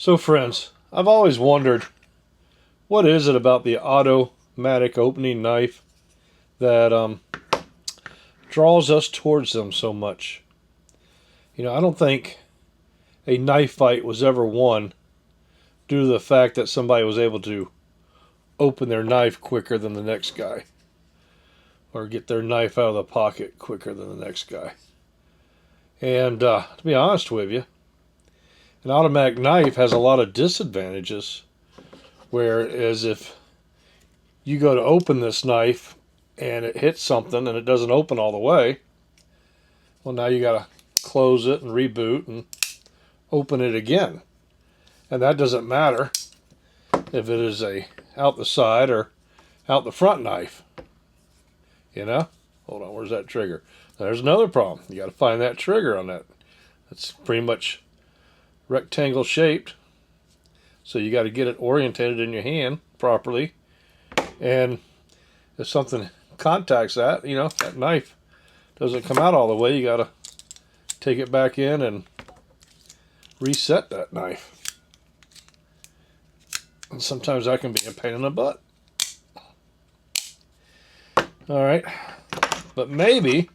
So friends, I've always wondered, what is it about the automatic opening knife that draws us towards them so much? I don't think a knife fight was ever won due to the fact that somebody was able to open their knife quicker than the next guy, or get their knife out of the pocket quicker than the next guy. And to be honest with you, an automatic knife has a lot of disadvantages, whereas if you go to open this knife and it hits something and it doesn't open all the way, well, now you got to close it and reboot and open it again. And that doesn't matter if it is a out the side or out the front knife. Hold on, where's that trigger? There's another problem. You got to find that trigger on that. It's pretty much rectangle shaped, so you got to get it orientated in your hand properly. And if something contacts that, that knife doesn't come out all the way, you got to take it back in and reset that knife. And sometimes that can be a pain in the butt. All right, but maybe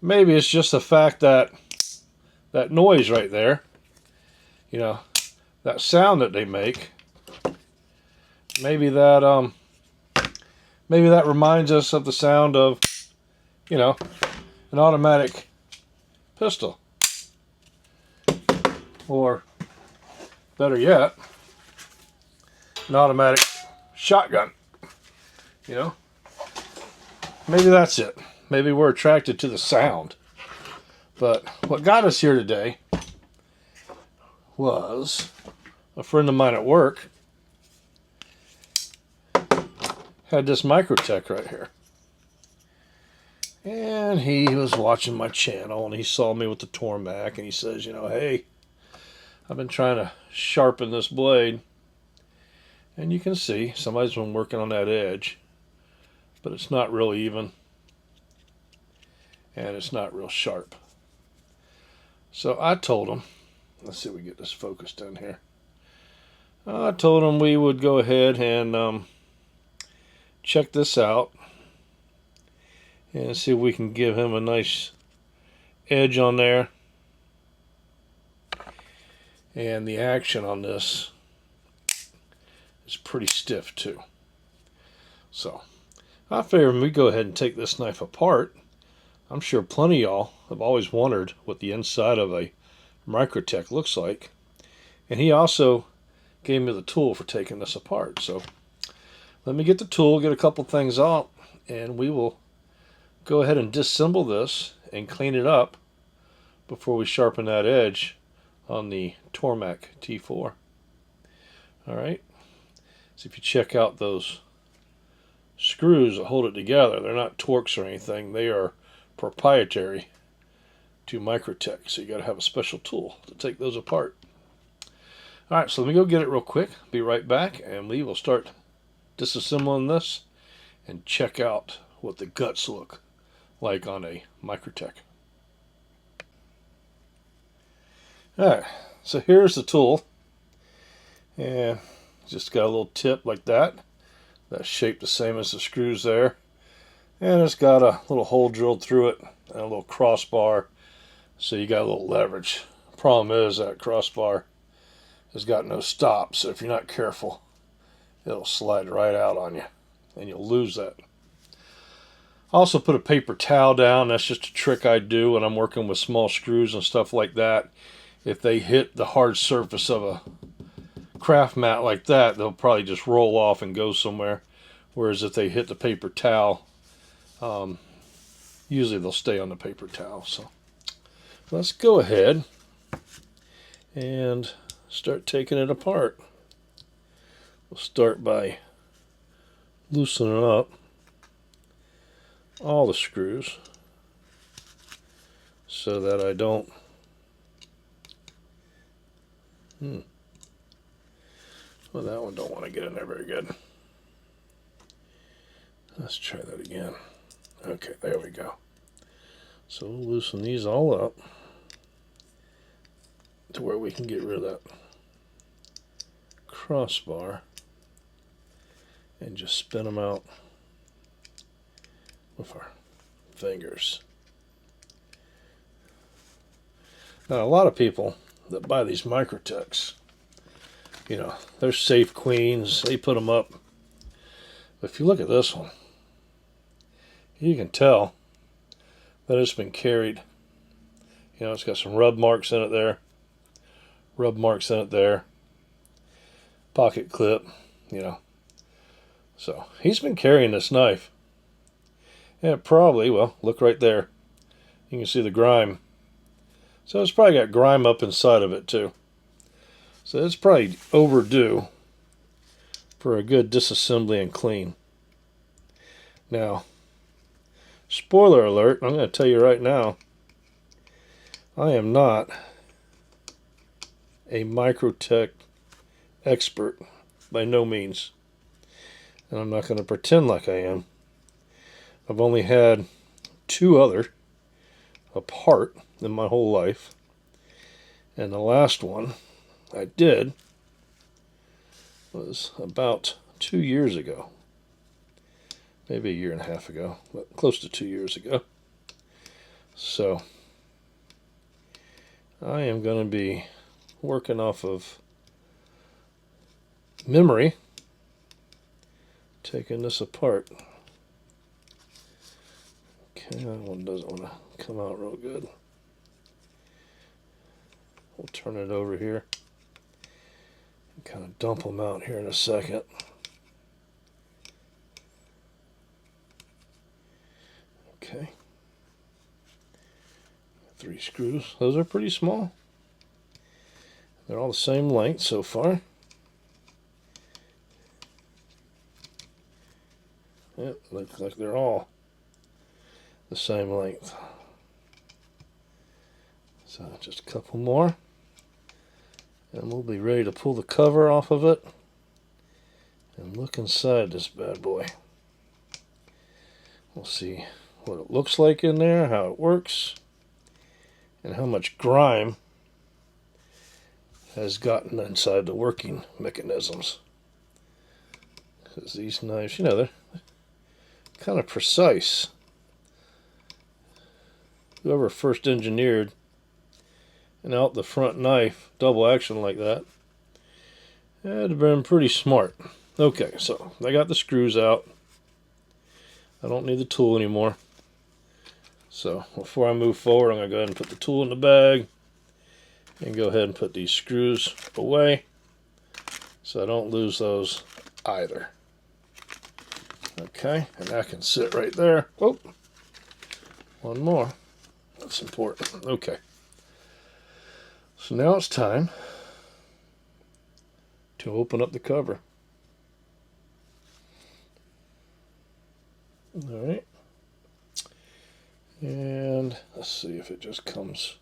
it's just the fact that that noise right there, that sound that they make, maybe that reminds us of the sound of, an automatic pistol, or better yet, an automatic shotgun. Maybe that's it. Maybe we're attracted to the sound. But what got us here today was a friend of mine at work had this Microtech right here. And he was watching my channel and he saw me with the Tormac and he says, hey, I've been trying to sharpen this blade. And you can see somebody's been working on that edge, but it's not really even. And it's not real sharp. So I told him, let's see if we get this focused in here. I told him we would go ahead and check this out and see if we can give him a nice edge on there. And the action on this is pretty stiff too. So I figured we go ahead and take this knife apart. I'm sure plenty of y'all have always wondered what the inside of a Microtech looks like. And he also gave me the tool for taking this apart. So let me get the tool, get a couple things out, and we will go ahead and disassemble this and clean it up before we sharpen that edge on the Tormac T4. Alright, so if you check out those screws that hold it together, they're not Torx or anything, they are proprietary to Microtech, so you got to have a special tool to take those apart. Alright, so let me go get it real quick, be right back, and we will start disassembling this and check out what the guts look like on a Microtech. Alright, so here's the tool, and just got a little tip like that. That's shaped the same as the screws there. And it's got a little hole drilled through it and a little crossbar, so you got a little leverage. Problem is that crossbar has got no stop, so if you're not careful, it'll slide right out on you and you'll lose that. I also put a paper towel down. That's just a trick I do when I'm working with small screws and stuff like that. If they hit the hard surface of a craft mat like that, they'll probably just roll off and go somewhere. Whereas if they hit the paper towel, usually they'll stay on the paper towel. So let's go ahead and start taking it apart. We'll start by loosening up all the screws so that I don't well, that one don't want to get in there very good. Let's try that again. Okay, there we go. So we'll loosen these all up. to where we can get rid of that crossbar and just spin them out with our fingers. Now, a lot of people that buy these Microtechs, you know, they're safe queens, they put them up. But if you look at this one, you can tell that it's been carried. You know, it's got some rub marks in it there, rub marks in it there, pocket clip, you know. So he's been carrying this knife. And it probably, well, look right there. You can see the grime. So it's probably got grime up inside of it too. So it's probably overdue for a good disassembly and clean. Now, spoiler alert, I'm going to tell you right now, I am not a Microtech expert, by no means. And I'm not going to pretend like I am. I've only had 2 other apart in my whole life. And the last one I did was about 2 years ago. Maybe a year and a half ago, but close to 2 years ago. So I am going to be working off of memory, taking this apart. Okay, that one doesn't want to come out real good. We'll turn it over here and kind of dump them out here in a second. Okay. 3 screws. Those are pretty small. They're all the same length so far. Yep, looks like they're all the same length. So just a couple more, and we'll be ready to pull the cover off of it and look inside this bad boy. We'll see what it looks like in there, how it works, and how much grime has gotten inside the working mechanisms. Because these knives, you know, they're kind of precise. Whoever first engineered an out the front knife, double action like that, had been pretty smart. Okay, so I got the screws out. I don't need the tool anymore. So before I move forward, I'm going to go ahead and put the tool in the bag and go ahead and put these screws away so I don't lose those either. Okay, and that can sit right there. Oh, one more. That's important. Okay. So now it's time to open up the cover. Alright. And let's see if it just comes.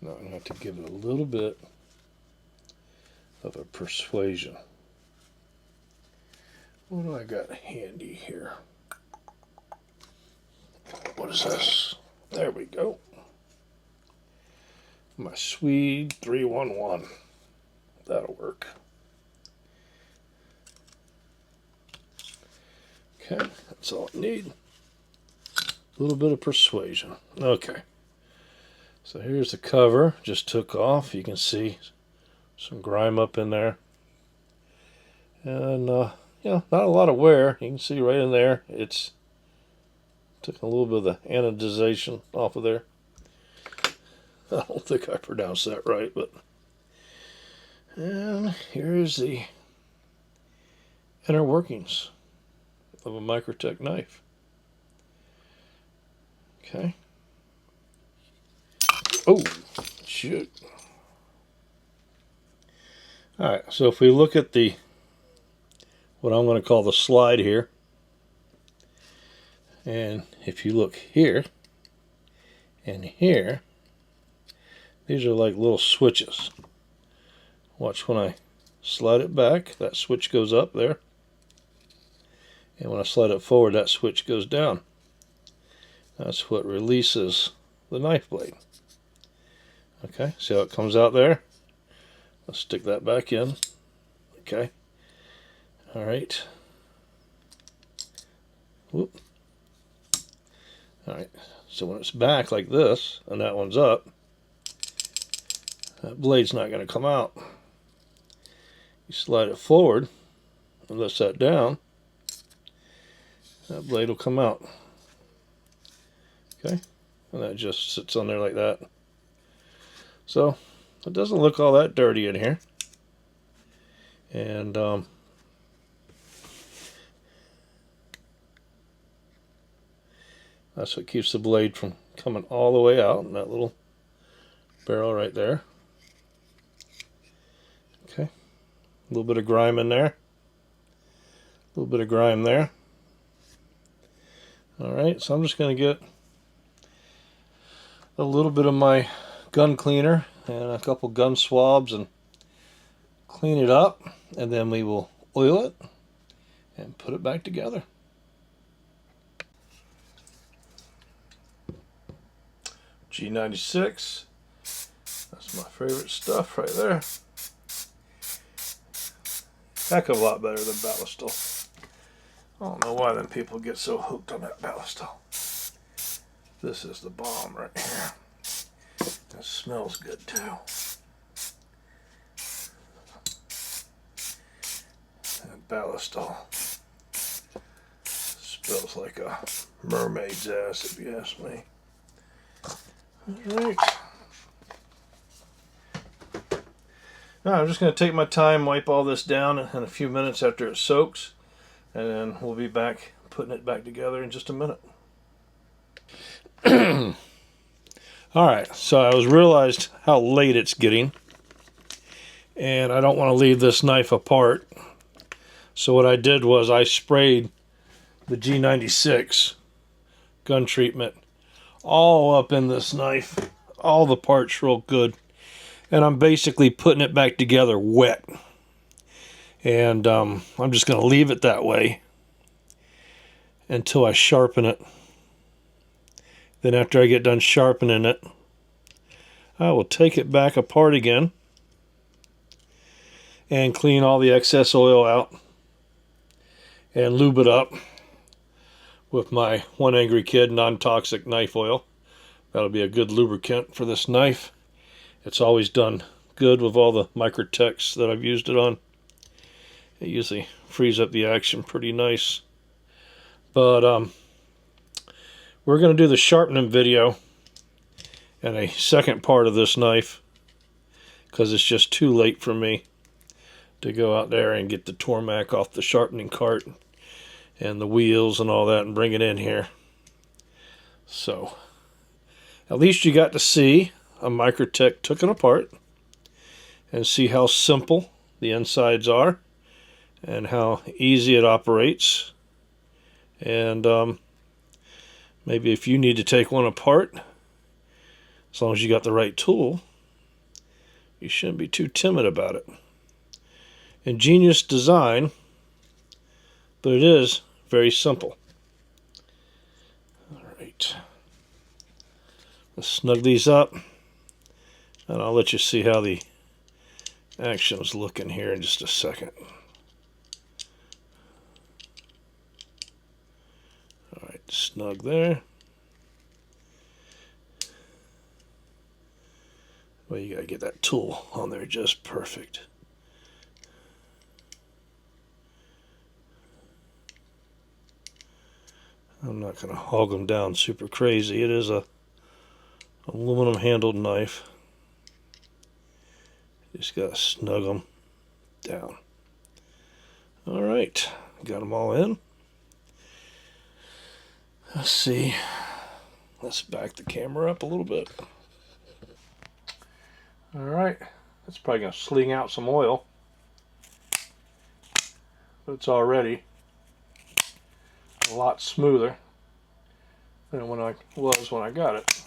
Now I'm going to have to give it a little bit of a persuasion. What do I got handy here? What is this? There we go. My Swede 311. That'll work. Okay, that's all I need. A little bit of persuasion. Okay. So here's the cover. Just took off. You can see some grime up in there. And, you know, not a lot of wear. You can see right in there. It's took a little bit of the anodization off of there. I don't think I pronounced that right, but. And here's the inner workings of a Microtech knife. Okay. Oh, shoot. Alright, so if we look at the, what I'm going to call the slide here, and if you look here and here, these are like little switches. Watch when I slide it back, that switch goes up there. And when I slide it forward, that switch goes down. That's what releases the knife blade. Okay, see how it comes out there? Let's stick that back in. Okay. All right. Whoop. All right. So when it's back like this, and that one's up, that blade's not going to come out. You slide it forward and lift that down, that blade will come out. Okay. And that just sits on there like that. So it doesn't look all that dirty in here. And that's what keeps the blade from coming all the way out in that little barrel right there. Okay. A little bit of grime in there. A little bit of grime there. Alright, so I'm just going to get a little bit of my gun cleaner and a couple gun swabs and clean it up, and then we will oil it and put it back together. G96, that's my favorite stuff right there. Heck of a lot better than Ballistol. I don't know why them people get so hooked on that Ballistol. This is the bomb right here. It smells good too. That Ballistol smells like a mermaid's ass, if you ask me. Alright. Now I'm just going to take my time, wipe all this down in a few minutes after it soaks, and then we'll be back putting it back together in just a minute. Alright, so I realized how late it's getting, and I don't want to leave this knife apart. So what I did was I sprayed the G96 gun treatment all up in this knife, all the parts real good, and I'm basically putting it back together wet. And I'm just going to leave it that way until I sharpen it. Then after I get done sharpening it, I will take it back apart again and clean all the excess oil out and lube it up with my One Angry Kid non-toxic knife oil. That'll be a good lubricant for this knife. It's always done good with all the Microtechs that I've used it on. It usually frees up the action pretty nice. But we're going to do the sharpening video and a second part of this knife, because it's just too late for me to go out there and get the Tormac off the sharpening cart and the wheels and all that and bring it in here. So at least you got to see a Microtech taken apart and see how simple the insides are and how easy it operates. And maybe if you need to take one apart, as long as you got the right tool, you shouldn't be too timid about it. Ingenious design, but it is very simple. Alright. Let's snug these up, and I'll let you see how the action is looking here in just a second. Alright, snug there. Well, you gotta get that tool on there just perfect. I'm not gonna hog them down super crazy. It is a aluminum handled knife. Just gotta snug them down. Alright, got them all in. Let's see. Let's back the camera up a little bit. Alright, that's probably going to sling out some oil. But it's already a lot smoother than when I got it.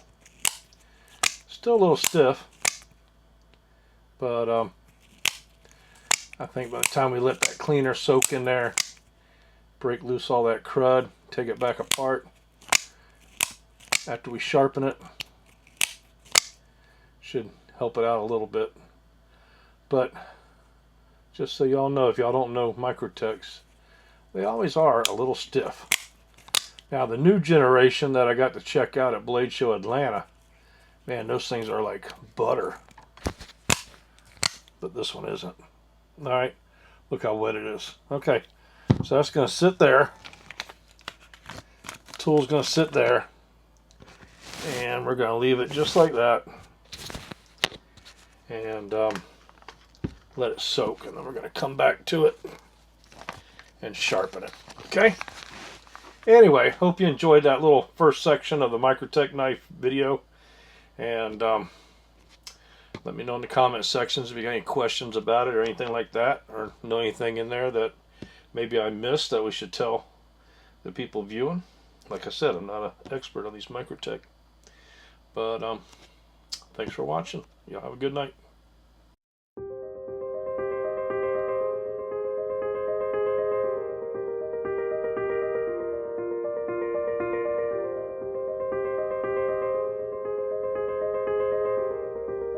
Still a little stiff, but I think by the time we let that cleaner soak in there, break loose all that crud, take it back apart, after we sharpen it, should help it out a little bit. But just so y'all know, if y'all don't know Microtechs, they always are a little stiff. Now the new generation that I got to check out at Blade Show Atlanta, man, those things are like butter. But this one isn't. Alright, look how wet it is. Okay, so that's going to sit there. Tool's going to sit there. And we're going to leave it just like that. And let it soak. And then we're going to come back to it and sharpen it. Okay? Anyway, hope you enjoyed that little first section of the Microtech knife video. And let me know in the comment sections if you got any questions about it or anything like that, or know anything in there that maybe I missed that we should tell the people viewing. Like I said, I'm not an expert on these Microtech. But thanks for watching. Y'all have a good night.